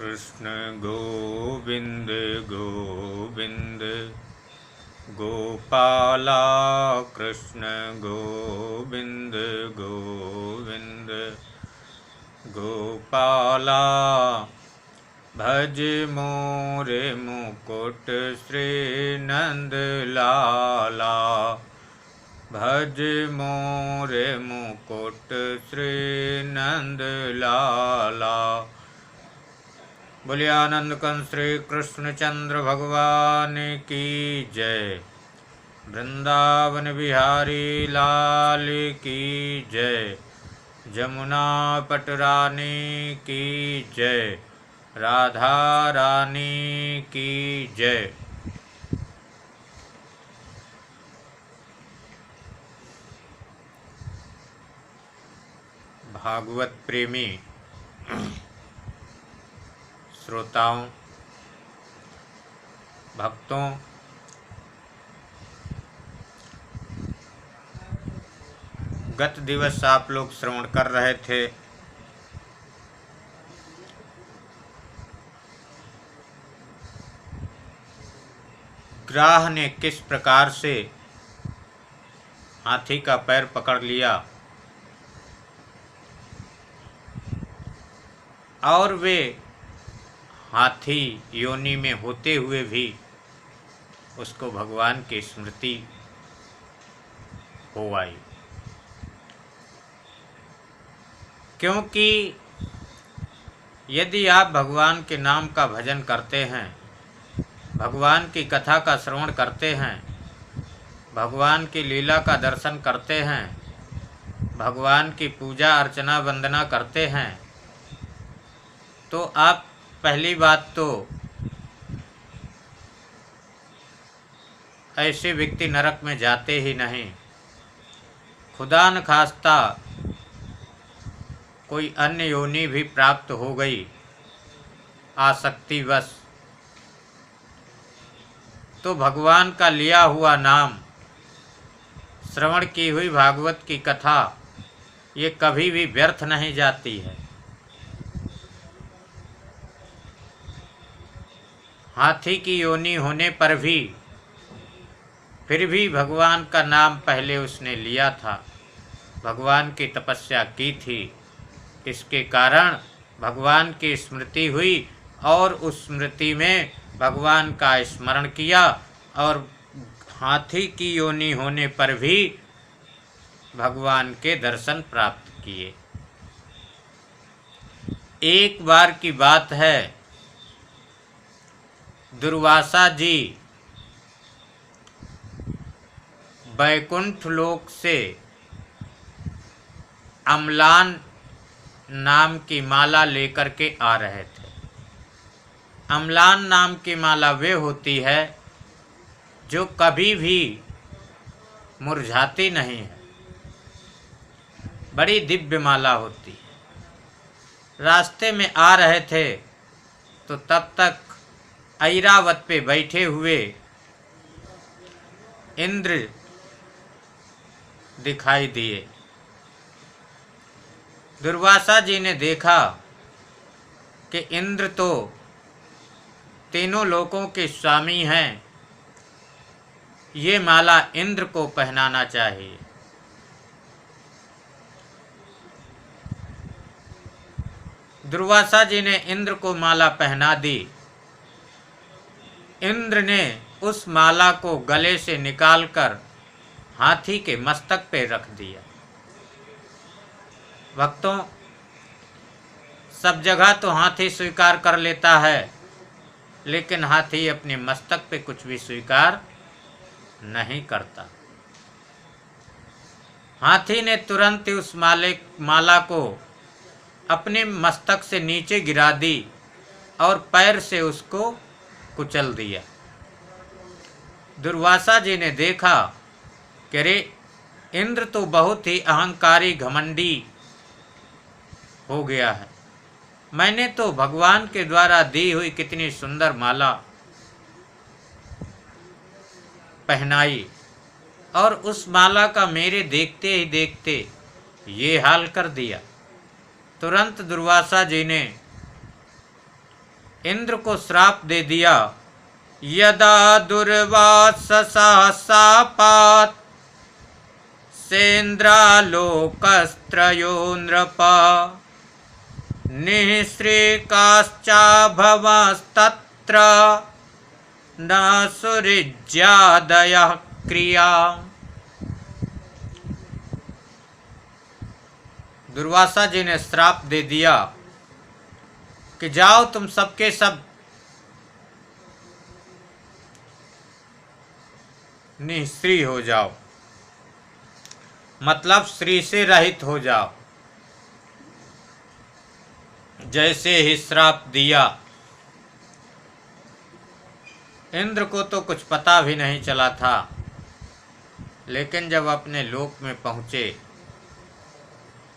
कृष्ण गोविंद गोविंद गोपाला कृष्ण गोविंद गोविंद गोपाला भज मोरे मुकुट श्री नंद लाला भज मोरे मुकुट श्री नंद लाला। बोलिए आनंद कंद श्री कृष्ण चंद्र भगवान की जय। वृंदावन बिहारी लाल की जय। जमुना पट रानी की जय। राधा रानी की जय। भागवत प्रेमी श्रोताओं, भक्तों, गत दिवस आप लोग श्रवण कर रहे थे ग्राह ने किस प्रकार से हाथी का पैर पकड़ लिया और वे हाथी योनि में होते हुए भी उसको भगवान की स्मृति हो आई, क्योंकि यदि आप भगवान के नाम का भजन करते हैं, भगवान की कथा का श्रवण करते हैं, भगवान की लीला का दर्शन करते हैं, भगवान की पूजा अर्चना वंदना करते हैं, तो आप पहली बात तो ऐसे व्यक्ति नरक में जाते ही नहीं। खुदा न खास्ता कोई अन्य योनि भी प्राप्त हो गई आसक्तिवश, तो भगवान का लिया हुआ नाम, श्रवण की हुई भागवत की कथा ये कभी भी व्यर्थ नहीं जाती है। हाथी की योनि होने पर भी फिर भी भगवान का नाम पहले उसने लिया था, भगवान की तपस्या की थी, इसके कारण भगवान की स्मृति हुई और उस स्मृति में भगवान का स्मरण किया और हाथी की योनि होने पर भी भगवान के दर्शन प्राप्त किए। एक बार की बात है, दुर्वासा जी बैकुंठ लोक से अम्लान नाम की माला लेकर के आ रहे थे। अम्लान नाम की माला वे होती है जो कभी भी मुरझाती नहीं है, बड़ी दिव्य माला होती है। रास्ते में आ रहे थे तो तब तक ऐरावत पे बैठे हुए इंद्र दिखाई दिए। दुर्वासा जी ने देखा कि इंद्र तो तीनों लोकों के स्वामी हैं, ये माला इंद्र को पहनाना चाहिए। दुर्वासा जी ने इंद्र को माला पहना दी। इंद्र ने उस माला को गले से निकालकर हाथी के मस्तक पे रख दिया। भक्तों, सब जगह तो हाथी स्वीकार कर लेता है, लेकिन हाथी अपने मस्तक पे कुछ भी स्वीकार नहीं करता। हाथी ने तुरंत ही उस माला को अपने मस्तक से नीचे गिरा दी और पैर से उसको कुचल दिया। दुर्वासा जी ने देखा कि अरे, इंद्र तो बहुत ही अहंकारी घमंडी हो गया है। मैंने तो भगवान के द्वारा दी हुई कितनी सुंदर माला पहनाई और उस माला का मेरे देखते ही देखते ये हाल कर दिया। तुरंत दुर्वासा जी ने इंद्र को श्राप दे दिया, यदा दुर्वाससा शापात् सेन्द्रालोकस्त्रयो नृपा निःश्रेकाश्चाभवस्तत्र न सुहृज्यादयः क्रिया। दुर्वासा जी ने श्राप दे दिया कि जाओ तुम सबके सब निःश्री हो जाओ, मतलब श्री से रहित हो जाओ। जैसे ही श्राप दिया, इंद्र को तो कुछ पता भी नहीं चला था, लेकिन जब अपने लोक में पहुंचे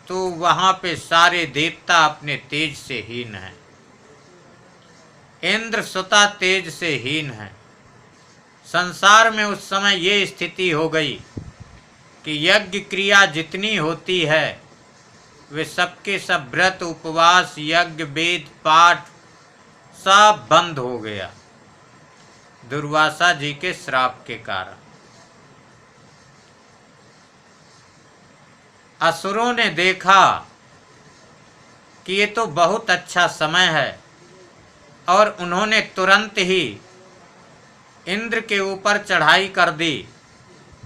तो वहां पे सारे देवता अपने तेज से हीन हैं। इंद्र स्वतः तेज से हीन है। संसार में उस समय ये स्थिति हो गई कि यज्ञ क्रिया जितनी होती है वे सबके सब व्रत उपवास यज्ञ वेद पाठ सब बंद हो गया दुर्वासा जी के श्राप के कारण। असुरों ने देखा कि ये तो बहुत अच्छा समय है और उन्होंने तुरंत ही इंद्र के ऊपर चढ़ाई कर दी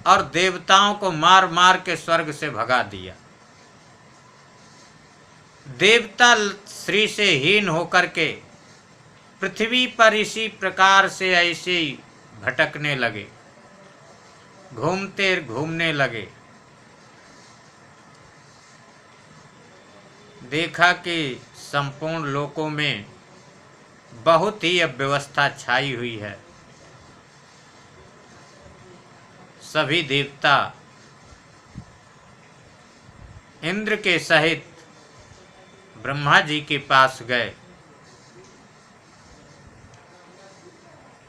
और देवताओं को मार मार के स्वर्ग से भगा दिया। देवता श्री से हीन होकर के पृथ्वी पर इसी प्रकार से ऐसे ही भटकने लगे, घूमने लगे। देखा कि संपूर्ण लोकों में बहुत ही अव्यवस्था छाई हुई है। सभी देवता इंद्र के सहित ब्रह्मा जी के पास गए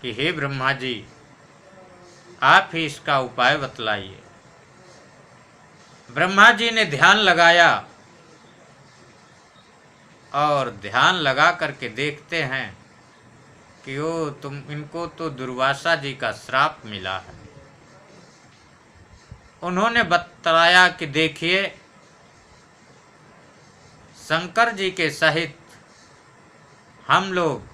कि हे ब्रह्मा जी, आप ही इसका उपाय बतलाइए। ब्रह्मा जी ने ध्यान लगाया और ध्यान लगा करके देखते हैं कि इनको तो दुर्वासा जी का श्राप मिला है। उन्होंने बतलाया कि देखिए, शंकर जी के सहित हम लोग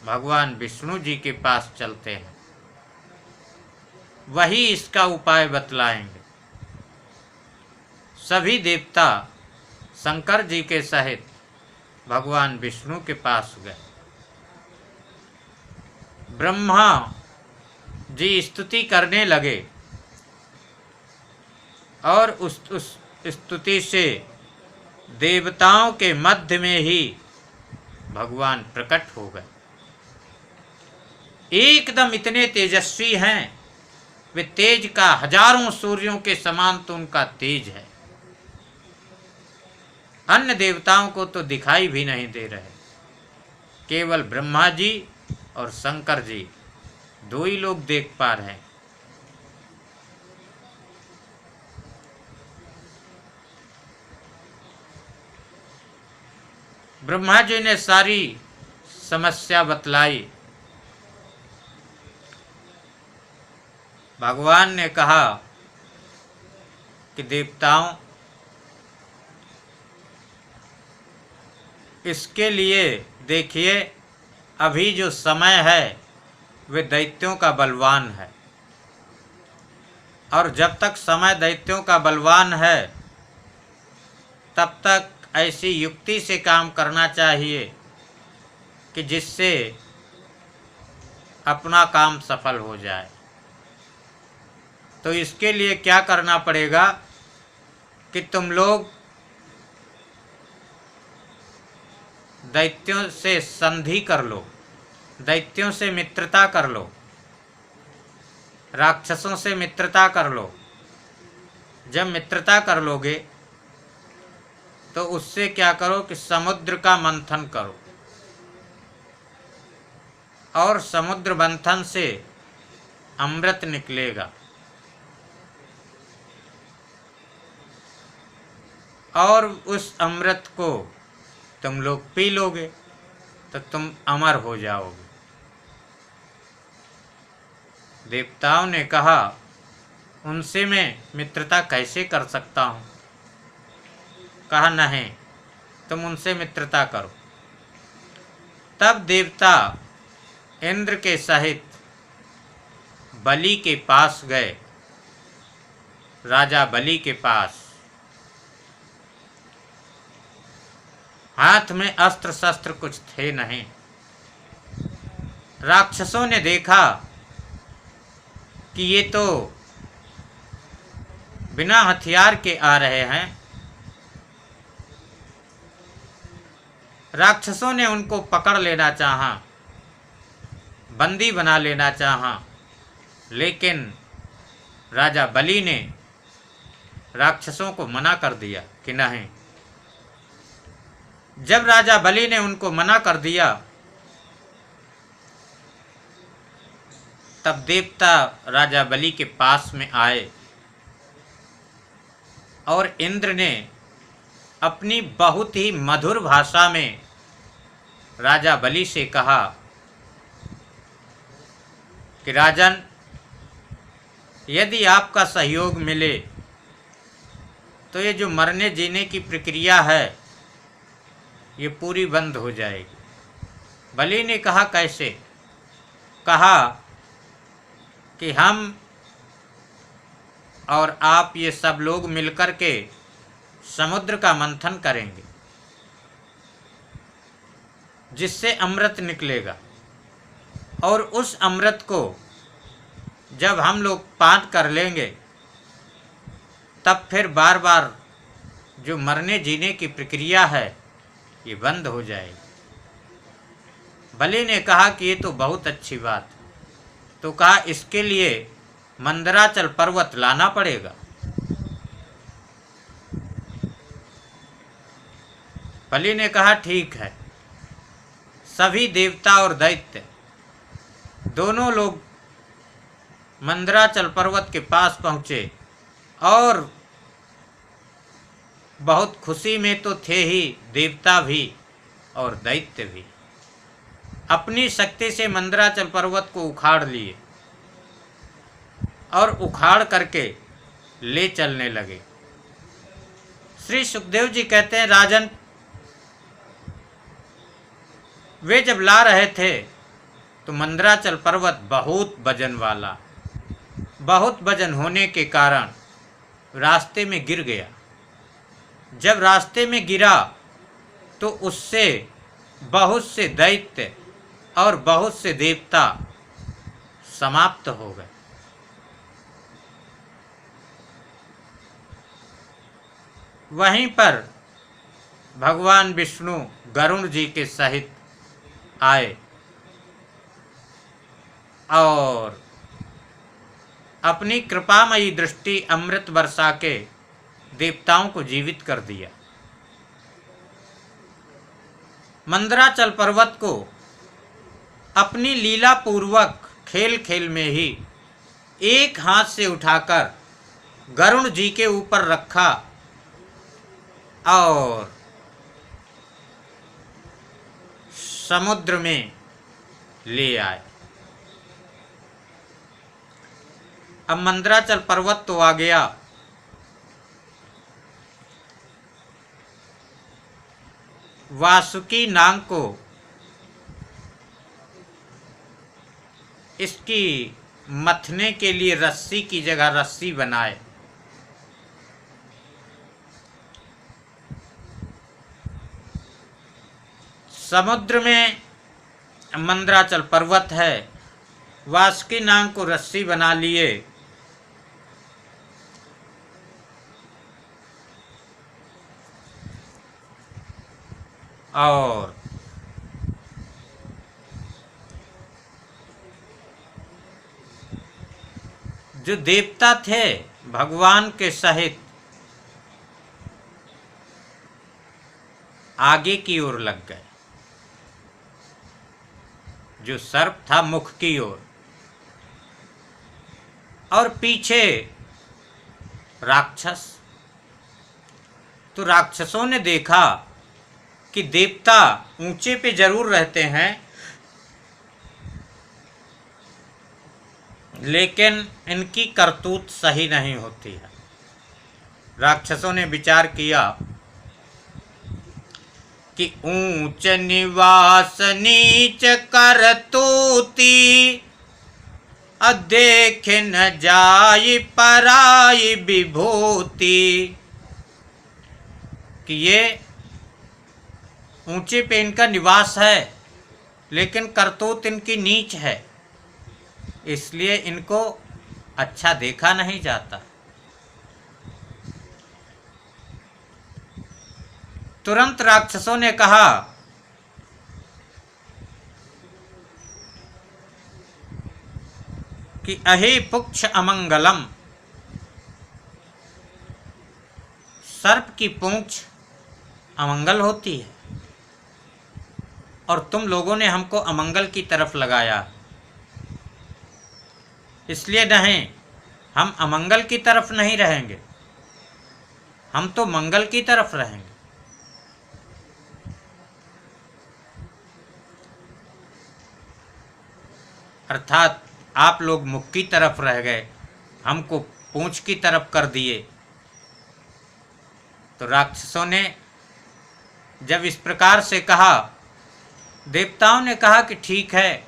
भगवान विष्णु जी के पास चलते हैं, वही इसका उपाय बतलाएंगे। सभी देवता शंकर जी के सहित भगवान विष्णु के पास गए। ब्रह्मा जी स्तुति करने लगे और उस स्तुति से देवताओं के मध्य में ही भगवान प्रकट हो गए। एकदम इतने तेजस्वी हैं, वे तेज का हजारों सूर्यों के समान तो उनका तेज है। अन्य देवताओं को तो दिखाई भी नहीं दे रहे, केवल ब्रह्मा जी और शंकर जी दो ही लोग देख पा रहे हैं। ब्रह्मा जी ने सारी समस्या बतलाई। भगवान ने कहा कि देवताओं, इसके लिए देखिए, अभी जो समय है वे दैत्यों का बलवान है, और जब तक समय दैत्यों का बलवान है तब तक ऐसी युक्ति से काम करना चाहिए कि जिससे अपना काम सफल हो जाए। तो इसके लिए क्या करना पड़ेगा कि तुम लोग दैत्यों से संधि कर लो, दैत्यों से मित्रता कर लो, राक्षसों से मित्रता कर लो। जब मित्रता कर लोगे तो उससे क्या करो कि समुद्र का मंथन करो, और समुद्र मंथन से अमृत निकलेगा, और उस अमृत को तुम लोग पी लोगे तो तुम अमर हो जाओगे। देवताओं ने कहा, उनसे मैं मित्रता कैसे कर सकता हूँ? कहा, नहीं, तुम उनसे मित्रता करो। तब देवता इंद्र के सहित बलि के पास गए, राजा बलि के पास। हाथ में अस्त्र शस्त्र कुछ थे नहीं। राक्षसों ने देखा कि ये तो बिना हथियार के आ रहे हैं। राक्षसों ने उनको पकड़ लेना चाहा, बंदी बना लेना चाहा, लेकिन राजा बलि ने राक्षसों को मना कर दिया कि नहीं। जब राजा बलि ने उनको मना कर दिया, तब देवता राजा बलि के पास में आए और इंद्र ने अपनी बहुत ही मधुर भाषा में राजा बलि से कहा कि राजन, यदि आपका सहयोग मिले तो ये जो मरने जीने की प्रक्रिया है ये पूरी बंद हो जाएगी। बलि ने कहा, कैसे? कहा कि हम और आप ये सब लोग मिलकर के समुद्र का मंथन करेंगे, जिससे अमृत निकलेगा, और उस अमृत को जब हम लोग पान कर लेंगे तब फिर बार बार जो मरने जीने की प्रक्रिया है ये बंद हो जाएगी। बलि ने कहा कि ये तो बहुत अच्छी बात। तो कहा, इसके लिए मंदराचल पर्वत लाना पड़ेगा। बलि ने कहा, ठीक है। सभी देवता और दैत्य दोनों लोग मंदराचल पर्वत के पास पहुँचे और बहुत खुशी में तो थे ही देवता भी और दैत्य भी। अपनी शक्ति से मंदराचल पर्वत को उखाड़ लिए और उखाड़ करके ले चलने लगे। श्री सुखदेव जी कहते हैं, राजन, वे जब ला रहे थे तो मंदराचल पर्वत बहुत वजन वाला, बहुत वजन होने के कारण रास्ते में गिर गया। जब रास्ते में गिरा तो उससे बहुत से दैत्य और बहुत से देवता समाप्त हो गए। वहीं पर भगवान विष्णु गरुण जी के सहित आए और अपनी कृपामयी दृष्टि अमृत बरसा के देवताओं को जीवित कर दिया। मंदराचल पर्वत को अपनी लीला पूर्वक खेल खेल में ही एक हाथ से उठाकर गरुण जी के ऊपर रखा और समुद्र में ले आए। अब मंदराचल पर्वत तो आ गया, वासुकी नाग को इसकी मथने के लिए रस्सी की जगह रस्सी बनाए। समुद्र में मंदराचल पर्वत है, वासुकी नाग को रस्सी बना लिए और जो देवता थे भगवान के सहित आगे की ओर लग गए। जो सर्प था मुख की ओर और पीछे राक्षस। तो राक्षसों ने देखा कि देवता ऊंचे पे जरूर रहते हैं, लेकिन इनकी करतूत सही नहीं होती है। राक्षसों ने विचार किया कि ऊंच निवास नीच करतूती, अदेख न जाई पराई विभूति। कि ये ऊंचे पे इनका निवास है, लेकिन करतूत इनकी नीच है, इसलिए इनको अच्छा देखा नहीं जाता। तुरंत राक्षसों ने कहा कि अहे पुक्ष अमंगलम, सर्प की पूंछ अमंगल होती है और तुम लोगों ने हमको अमंगल की तरफ लगाया, इसलिए नहीं, हम अमंगल की तरफ नहीं रहेंगे, हम तो मंगल की तरफ रहेंगे। अर्थात आप लोग मुख की तरफ रह गए, हमको पूंछ की तरफ कर दिए। तो राक्षसों ने जब इस प्रकार से कहा, देवताओं ने कहा कि ठीक है,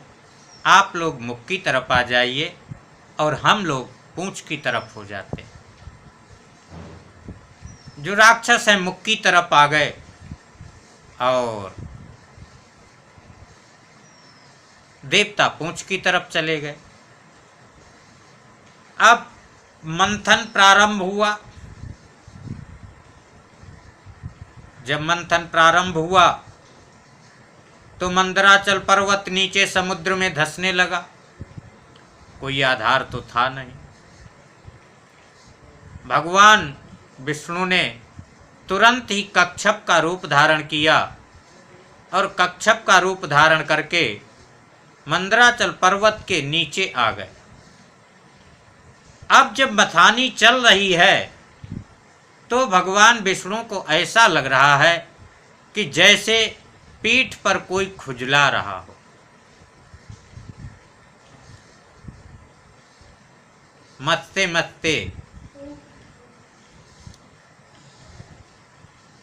आप लोग मुख की तरफ आ जाइए और हम लोग पूंछ की तरफ हो जाते। जो राक्षस हैं मुख की तरफ आ गए और देवता पूंछ की तरफ चले गए। अब मंथन प्रारंभ हुआ। जब मंथन प्रारंभ हुआ तो मंदराचल पर्वत नीचे समुद्र में धंसने लगा। कोई आधार तो था नहीं। भगवान विष्णु ने तुरंत ही कच्छप का रूप धारण किया और कच्छप का रूप धारण करके मंदराचल पर्वत के नीचे आ गए। अब जब मथानी चल रही है तो भगवान विष्णु को ऐसा लग रहा है कि जैसे पीठ पर कोई खुजला रहा हो। मथते मथते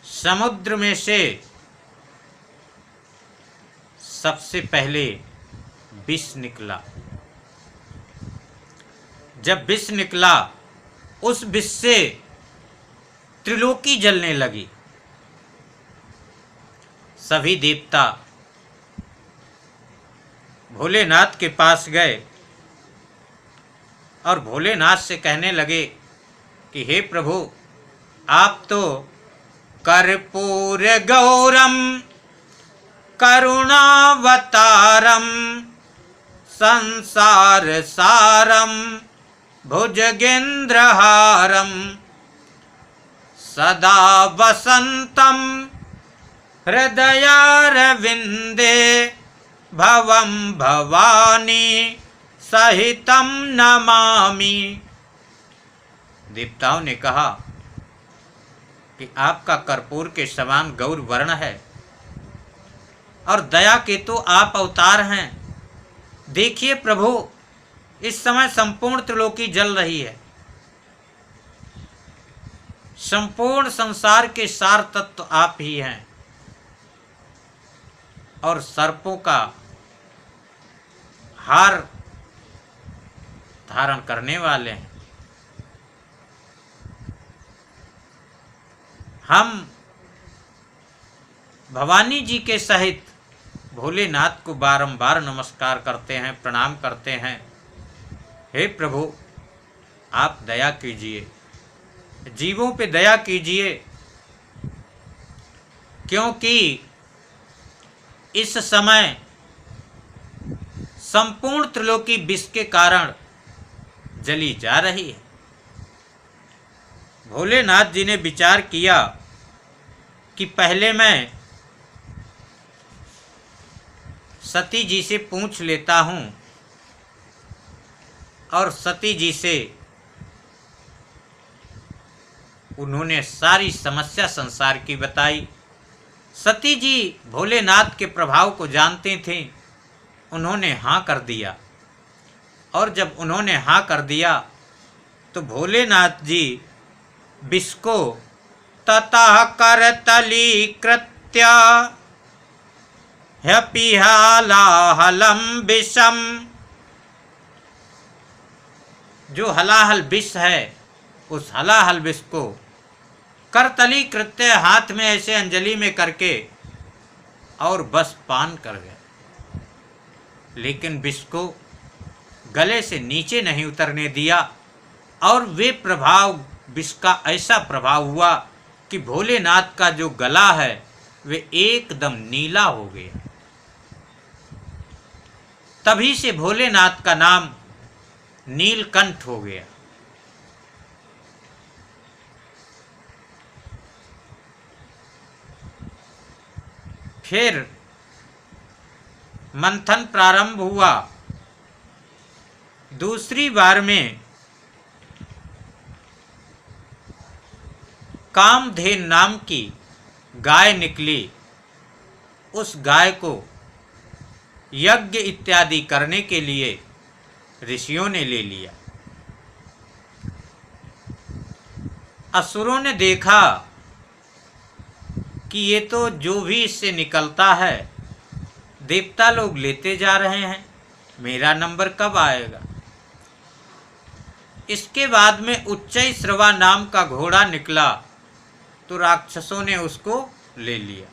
समुद्र में से सबसे पहले विष निकला। जब विष निकला, उस विष से त्रिलोकी जलने लगी। सभी देवता भोलेनाथ के पास गए और भोलेनाथ से कहने लगे कि हे प्रभु, आप तो कर्पूर गौरम करुणावतारम संसार सारम भुजगेंद्रहारम सदा वसंतम हृदयारविंदे भवम भवानी सहितम नमामि। देवताओं ने कहा कि आपका कर्पूर के समान गौर वर्ण है और दया के तो आप अवतार हैं। देखिए प्रभु, इस समय संपूर्ण त्रिलोकी जल रही है। संपूर्ण संसार के सार तत्व आप ही हैं और सर्पों का हार धारण करने वाले हैं। हम भवानी जी के सहित भोलेनाथ को बारंबार नमस्कार करते हैं, प्रणाम करते हैं। हे प्रभु, आप दया कीजिए, जीवों पे दया कीजिए, क्योंकि इस समय संपूर्ण त्रिलोकी विष के कारण जली जा रही है। भोलेनाथ जी ने विचार किया कि पहले मैं सती जी से पूछ लेता हूँ और सती जी से उन्होंने सारी समस्या संसार की बताई सती जी भोलेनाथ के प्रभाव को जानते थे। उन्होंने हाँ कर दिया, और जब उन्होंने हाँ कर दिया तो भोलेनाथ जी विष को ततः करतली कृत्य ह्यपिहालाहलम विषम, जो हलाहल विष है उस हलाहल विष को करतली कृत्य हाथ में ऐसे अंजलि में करके और बस पान कर गए, लेकिन विष को गले से नीचे नहीं उतरने दिया। और वे प्रभाव, विष का ऐसा प्रभाव हुआ कि भोलेनाथ का जो गला है वे एकदम नीला हो गया। तभी से भोलेनाथ का नाम नीलकंठ हो गया। फिर मंथन प्रारंभ हुआ। दूसरी बार में कामधेनु नाम की गाय निकली। उस गाय को यज्ञ इत्यादि करने के लिए ऋषियों ने ले लिया। असुरों ने देखा कि ये तो जो भी इससे निकलता है देवता लोग लेते जा रहे हैं, मेरा नंबर कब आएगा। इसके बाद में उच्चैःश्रवा नाम का घोड़ा निकला तो राक्षसों ने उसको ले लिया।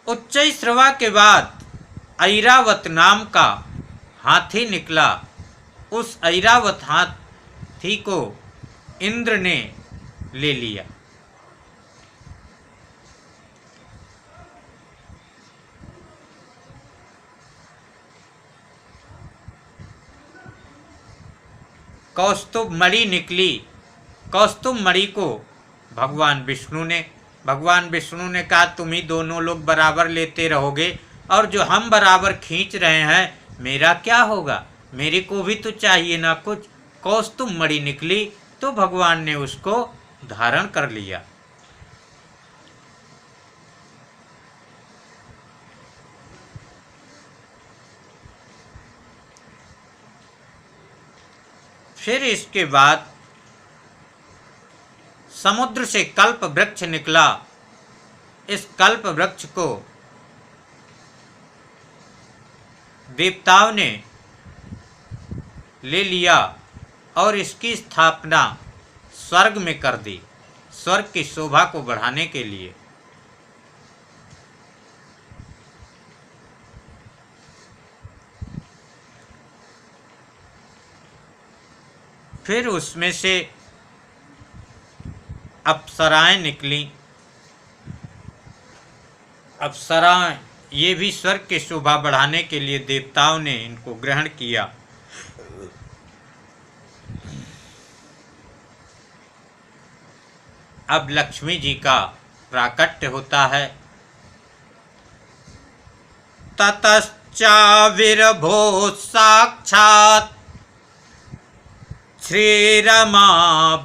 उच्चैःश्रवा के बाद ऐरावत नाम का हाथी निकला। उस ऐरावत हाथी को इंद्र ने ले लिया। कौस्तुभ मणि निकली। कौस्तुभ मणि को भगवान विष्णु ने कहा तुम ही दोनों लोग बराबर लेते रहोगे, और जो हम बराबर खींच रहे हैं मेरा क्या होगा, मेरे को भी तो चाहिए ना कुछ। कौस्तुभ मणि निकली तो भगवान ने उसको धारण कर लिया। फिर इसके बाद समुद्र से कल्प वृक्ष निकला। इस कल्प वृक्ष को देवताओं ने ले लिया और इसकी स्थापना स्वर्ग में कर दी, स्वर्ग की शोभा को बढ़ाने के लिए। फिर उसमें से अप्सराएं निकली। अप्सराएं ये भी स्वर्ग की शोभा बढ़ाने के लिए देवताओं ने इनको ग्रहण किया। अब लक्ष्मी जी का प्राकट्य होता है। ततश्चाविर्भूत साक्षात् श्रीरमा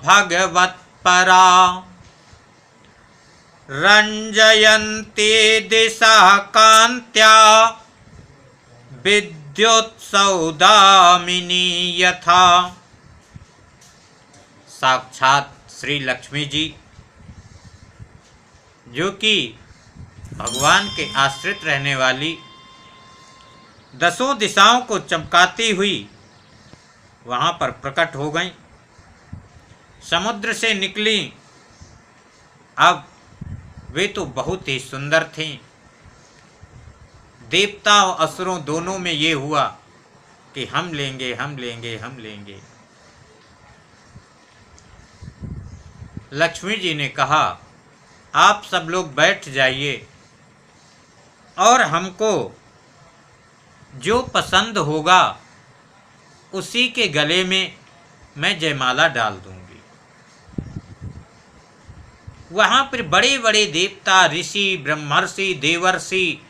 भगवत्परा रंजयन्ती दिशः कान्त्या विद्युत्सौदामिनी यथा। साक्षात श्री लक्ष्मी जी, जो कि भगवान के आश्रित रहने वाली, दसों दिशाओं को चमकाती हुई वहाँ पर प्रकट हो गई। समुद्र से निकली। अब वे तो बहुत ही सुंदर थीं। देवता और असुरों दोनों में ये हुआ कि हम लेंगे, हम लेंगे, हम लेंगे। लक्ष्मी जी ने कहा आप सब लोग बैठ जाइए और हमको जो पसंद होगा उसी के गले में मैं जयमाला डाल दूंगी। वहाँ पर बड़े बड़े देवता, ऋषि, ब्रह्मर्षि, देवर्षि,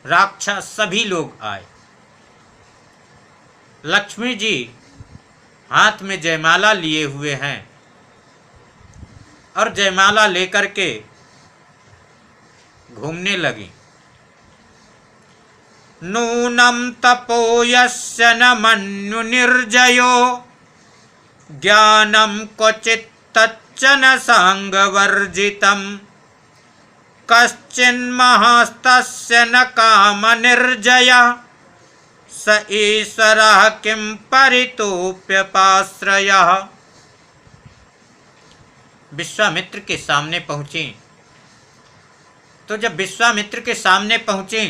राक्षस सभी लोग आए। लक्ष्मी जी हाथ में जयमाला लिए हुए हैं और जयमाला लेकर के घूमने लगी। नूनम तपो यस्य न मन्यु निर्जयो ज्ञानम क्वचित् तच्चन सांगवर्जितम कश्चिन्महास्तस्य न काम निर्जयः स ईश्वरः किं परितोप्यपाश्रयः। विश्वामित्र के सामने पहुंची, तो जब विश्वामित्र के सामने पहुंची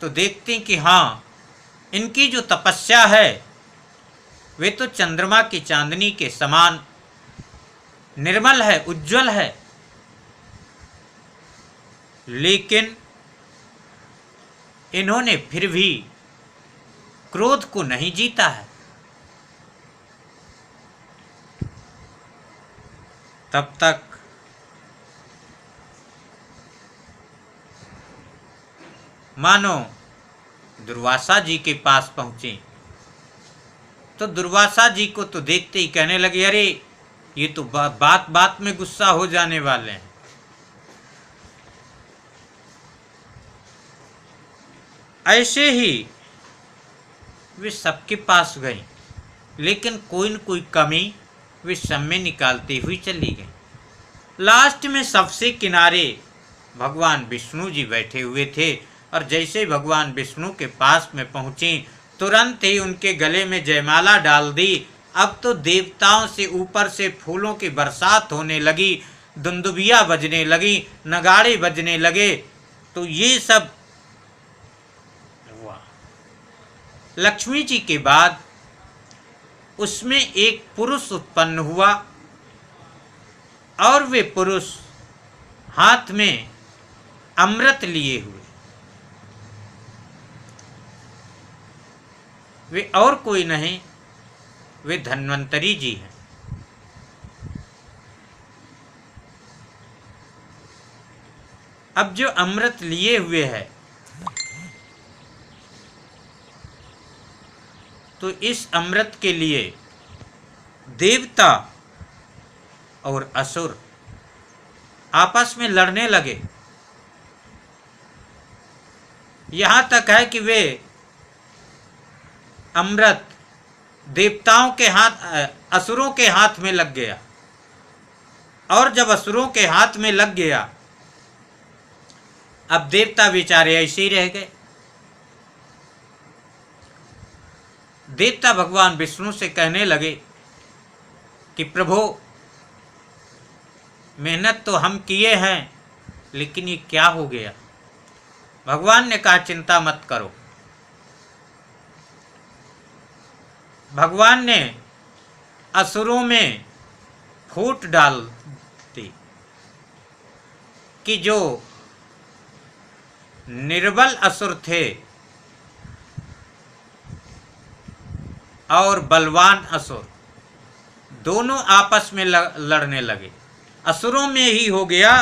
तो देखती कि हाँ, इनकी जो तपस्या है वे तो चंद्रमा की चांदनी के समान निर्मल है, उज्जवल है, लेकिन इन्होंने फिर भी क्रोध को नहीं जीता है। तब तक मानो दुर्वासा जी के पास पहुंचे, तो दुर्वासा जी को तो देखते ही कहने लगे, अरे ये तो बात बात में गुस्सा हो जाने वाले हैं। ऐसे ही वे सबके पास गई, लेकिन कोई न कोई कमी वे सब में निकालती हुई चली गई। लास्ट में सबसे किनारे भगवान विष्णु जी बैठे हुए थे, और जैसे भगवान विष्णु के पास में पहुंची तुरंत ही उनके गले में जयमाला डाल दी। अब तो देवताओं से ऊपर से फूलों की बरसात होने लगी, दुंदुबिया बजने लगी, नगाड़े बजने लगे। तो ये सब हुआ। लक्ष्मी जी के बाद उसमें एक पुरुष उत्पन्न हुआ, और वे पुरुष हाथ में अमृत लिए हुए। वे और कोई नहीं, वे धन्वंतरी जी हैं। अब जो अमृत लिए हुए है, तो इस अमृत के लिए देवता और असुर आपस में लड़ने लगे। यहां तक है कि वे अमृत देवताओं के हाथ, असुरों के हाथ में लग गया, और जब असुरों के हाथ में लग गया, अब देवता बेचारे ऐसे ही रह गए। देवता भगवान विष्णु से कहने लगे कि प्रभु, मेहनत तो हम किए हैं, लेकिन ये क्या हो गया। भगवान ने कहा, चिंता मत करो। भगवान ने असुरों में फूट डाल दी कि जो निर्बल असुर थे और बलवान असुर दोनों आपस में लड़ने लगे। असुरों में ही हो गया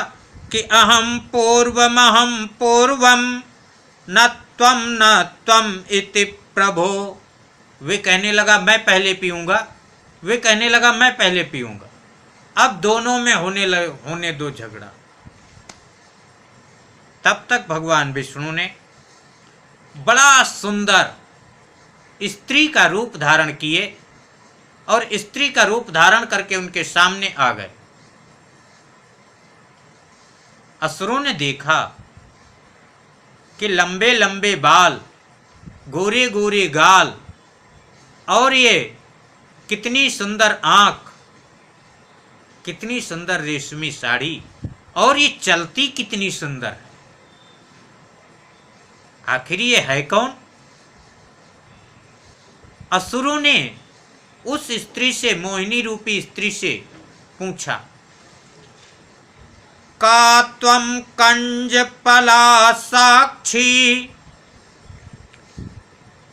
कि अहम पूर्वम न त्वम इति प्रभो। वे कहने लगा मैं पहले पीऊंगा, वे कहने लगा मैं पहले पीऊंगा। अब दोनों में होने दो झगड़ा। तब तक भगवान विष्णु ने बड़ा सुंदर स्त्री का रूप धारण किए, और स्त्री का रूप धारण करके उनके सामने आ गए। असुरों ने देखा कि लंबे लंबे बाल, गोरे गोरे गाल, और ये कितनी सुंदर आंख, कितनी सुंदर रेशमी साड़ी, और ये चलती कितनी सुंदर है। आखिर ये है कौन। असुरों ने उस स्त्री से, मोहिनी रूपी स्त्री से पूछा, का त्वं कंजपला साक्षी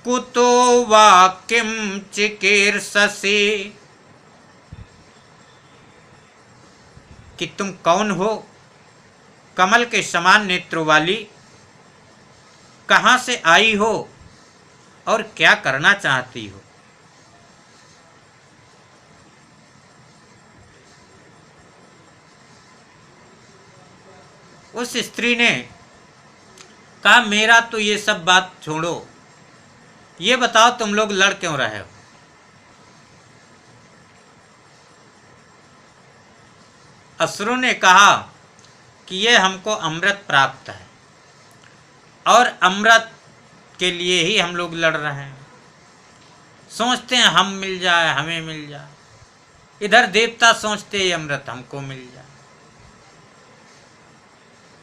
कुतो वा किम चिकीर्षसि। कि तुम कौन हो, कमल के समान नेत्रों वाली, कहाँ से आई हो और क्या करना चाहती हो। उस स्त्री ने कहा, मेरा तो ये सब बात छोड़ो, ये बताओ तुम लोग लड़ क्यों रहे हो? असुरों ने कहा कि ये हमको अमृत प्राप्त है और अमृत के लिए ही हम लोग लड़ रहे हैं। सोचते हैं हम मिल जाए, हमें मिल जाए। इधर देवता सोचते हैं अमृत हमको मिल जाए।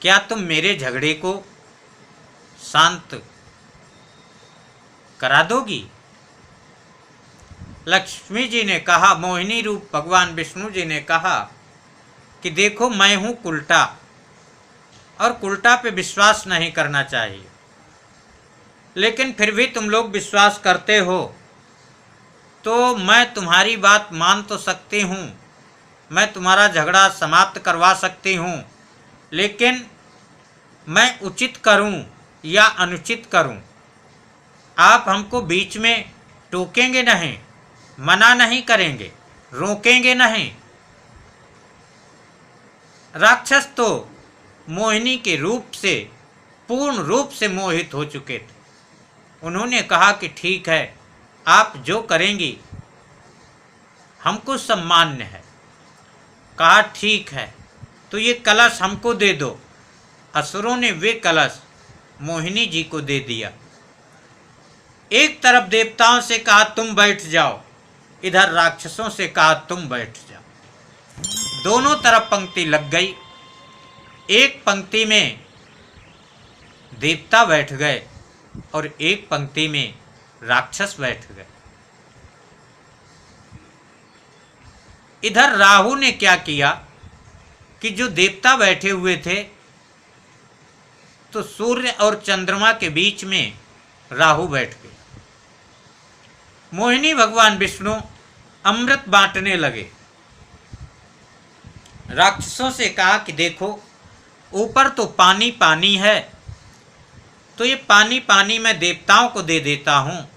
क्या तुम मेरे झगड़े को शांत करा दोगी? लक्ष्मी जी ने कहा, मोहिनी रूप भगवान विष्णु जी ने कहा कि देखो, मैं हूं कुलटा और कुलटा पे विश्वास नहीं करना चाहिए, लेकिन फिर भी तुम लोग विश्वास करते हो तो मैं तुम्हारी बात मान तो सकती हूँ, मैं तुम्हारा झगड़ा समाप्त करवा सकती हूँ, लेकिन मैं उचित करूँ या अनुचित करूँ, आप हमको बीच में टोकेंगे नहीं, मना नहीं करेंगे, रोकेंगे नहीं। राक्षस तो मोहिनी के रूप से पूर्ण रूप से मोहित हो चुके थे। उन्होंने कहा कि ठीक है, आप जो करेंगी हमको सम्मान्य है। कहा ठीक है, तो ये कलश हमको दे दो। असुरों ने वे कलश मोहिनी जी को दे दिया। एक तरफ देवताओं से कहा तुम बैठ जाओ, इधर राक्षसों से कहा तुम बैठ जाओ। दोनों तरफ पंक्ति लग गई। एक पंक्ति में देवता बैठ गए और एक पंक्ति में राक्षस बैठ गए। इधर राहु ने क्या किया कि जो देवता बैठे हुए थे तो सूर्य और चंद्रमा के बीच में राहु बैठ गए। मोहिनी भगवान विष्णु अमृत बांटने लगे। राक्षसों से कहा कि देखो, ऊपर तो पानी पानी है, तो ये पानी पानी मैं देवताओं को दे देता हूँ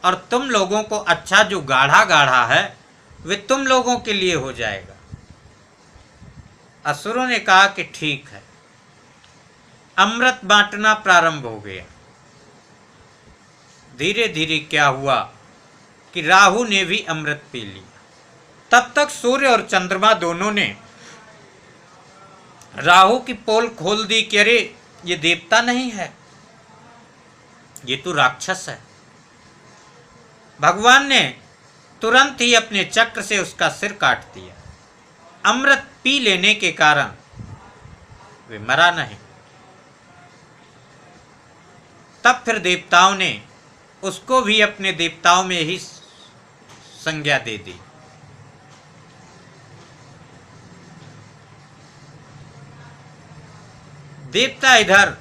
और तुम लोगों को अच्छा जो गाढ़ा गाढ़ा है वे तुम लोगों के लिए हो जाएगा। असुरों ने कहा कि ठीक है। अमृत बांटना प्रारंभ हो गया। धीरे धीरे क्या हुआ कि राहु ने भी अमृत पी लिया। तब तक सूर्य और चंद्रमा दोनों ने राहु की पोल खोल दी कि अरे ये देवता नहीं है, ये तो राक्षस है। भगवान ने तुरंत ही अपने चक्र से उसका सिर काट दिया। अमृत पी लेने के कारण वे मरा नहीं। तब फिर देवताओं ने उसको भी अपने देवताओं में ही संज्ञा दे दी। देवता इधर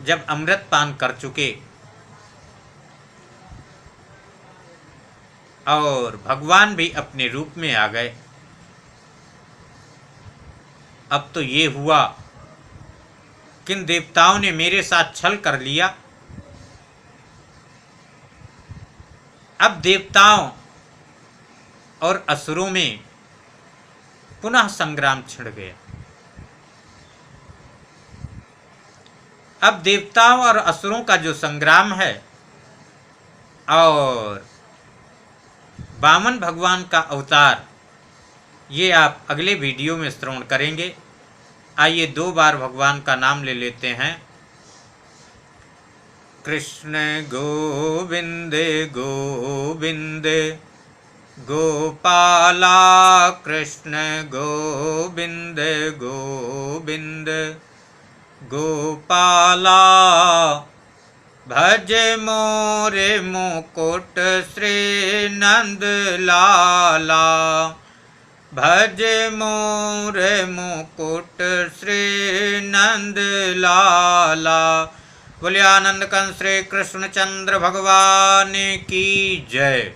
जब अमृत पान कर चुके और भगवान भी अपने रूप में आ गए, अब तो ये हुआ किन देवताओं ने मेरे साथ छल कर लिया। अब देवताओं और असुरों में पुनः संग्राम छिड़ गया। अब देवताओं और असुरों का जो संग्राम है और वामन भगवान का अवतार, ये आप अगले वीडियो में श्रवण करेंगे। आइए 2 बार भगवान का नाम ले लेते हैं। कृष्ण गोविंद गोविंद गोपाला, कृष्ण गोविंद गोविंद गोपाला, भज मोरे मुकुट श्री नंद लाला, भज मोरे मुकुट श्री नंद लाला। बोलिए आनंद कंस श्री कृष्णचंद्र भगवान की जय।